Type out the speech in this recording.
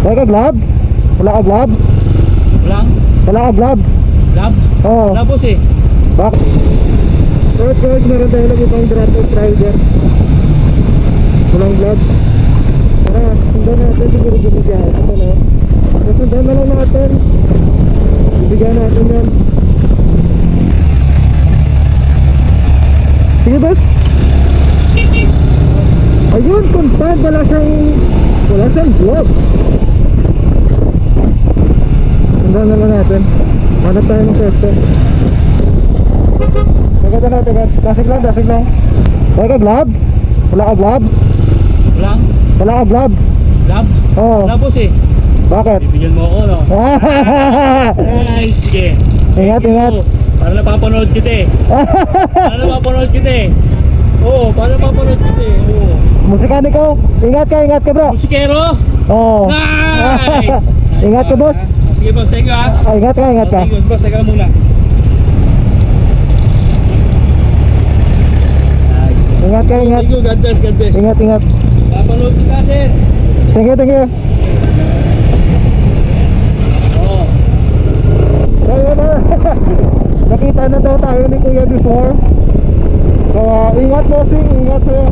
Wala ka glove? Wala ka glove? Walang? Wala ka glove? Gloves? Oo. Wala boss eh. Bak. Guys, meron tayo lang ibang drop-off rider. Walang glove. Tara, sundan natin siguro bumigyan. Ito na. Sundan na lang natin. Bibigyan natin yan. Sige boss. Ayun, confirm. Wala siyang glove. Sundan na lang natin. Manap tayo ng pwesto. Tagat. Dasig lang. Wala ka glove? Wala ka glove? Walang? Wala ka glove? Gloves? Oo. Wala boss eh. Bakit? Bibigyan mo ako no? Ay, sige. Ingat. Para napapanood kita eh. Oo, para napapanood kita eh. Oo. Musikaniko, ingat ka bro. Musikero? Oo. Nice! Ingat ka boss. Sige boss, thank you ha. Ingat ka. Thank you boss, teka lang muna. Ingat ka. Thank you, God bless. Ingat. Papanood kita sir. Thank you. Oo. Ayun na. Nakita na daw tayo ni Kuya before. So, ingat bossing, ingat sa'yo.